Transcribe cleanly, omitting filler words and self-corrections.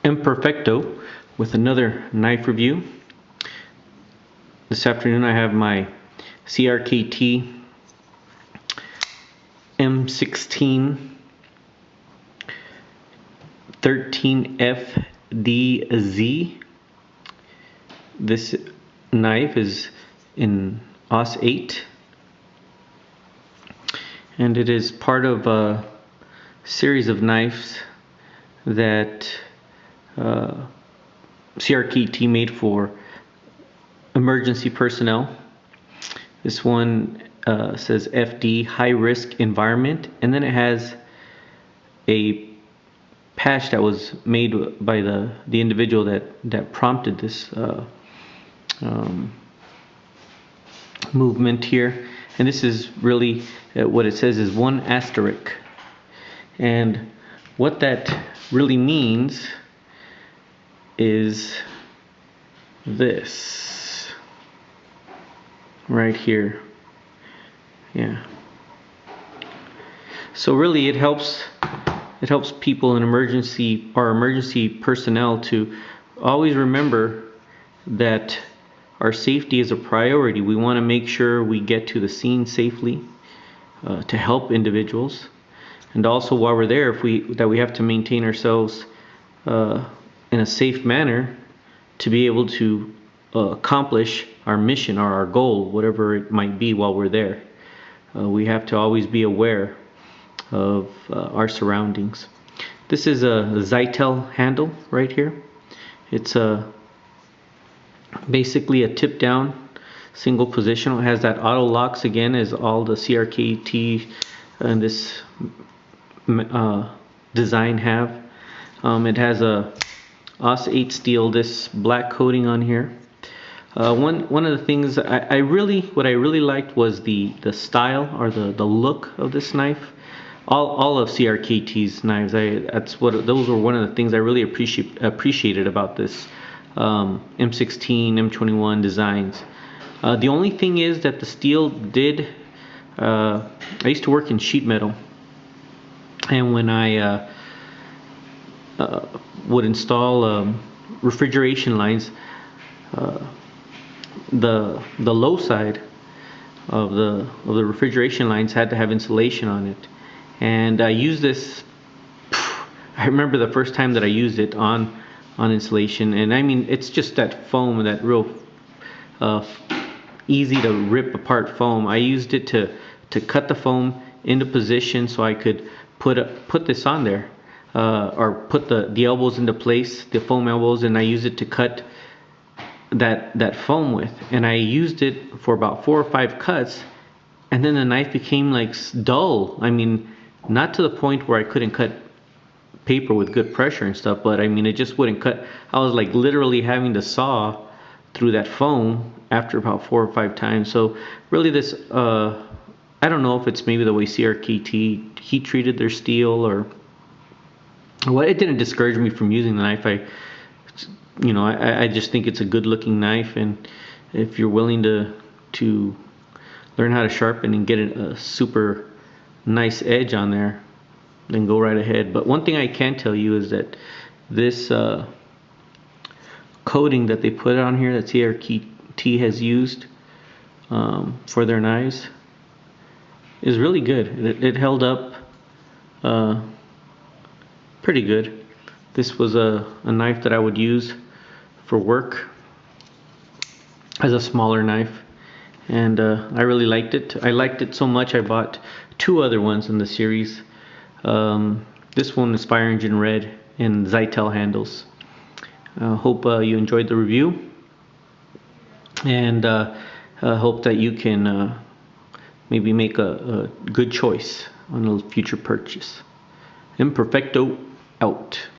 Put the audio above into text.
Imperfecto with another knife review. This afternoon I have my Crkt M16 13Fdz. This knife is in AUS 8 and it is part of a series of knives that Crkt made for emergency personnel. This one says FD, high risk environment, and then it has a patch that was made by the individual that prompted this movement here. And this is really what it says is 1 asterisk, and what that really means is this right here. Yeah, so really it helps people in emergency personnel to always remember that our safety is a priority. We want to make sure we get to the scene safely to help individuals, and also while we're there, that we have to maintain ourselves in a safe manner to be able to accomplish our mission or our goal, whatever it might be while we're there. We have to always be aware of our surroundings. This is a zytel handle right here. It's basically a tip down single position. It has that auto locks again, as all the Crkt and this design have. It has a AUS 8 steel, this black coating on here. One of the things what I really liked was the style or the look of this knife. All of Crkt's knives, those were one of the things I really appreciated about this M16, M21 designs. The only thing is that the steel did. I used to work in sheet metal, and when I would install refrigeration lines, the low side of the refrigeration lines had to have insulation on it, and I used this. I remember the first time that I used it on insulation, and I mean, it's just that foam, that real easy to rip apart foam. I used it to cut the foam into position so I could put this on there, or put the elbows into place, the foam elbows, and I used it to cut that foam with. And I used it for about 4 or 5 cuts, and then the knife became like dull. I mean, not to the point where I couldn't cut paper with good pressure and stuff, but I mean, it just wouldn't cut. I was like literally having to saw through that foam after about 4 or 5 times. So really this I don't know if it's maybe the way Crkt heat treated their steel or what. It didn't discourage me from using the knife. I just think it's a good looking knife, and if you're willing to learn how to sharpen and get a super nice edge on there, then go right ahead. But one thing I can tell you is that this coating that they put on here that Crkt has used for their knives is really good. It held up pretty good. This was a knife that I would use for work as a smaller knife, and I really liked it. I liked it so much I bought 2 other ones in the series. This one is Fire Engine Red and zytel handles. Hope you enjoyed the review, and hope that you can maybe make a good choice on a future purchase. Imperfecto out.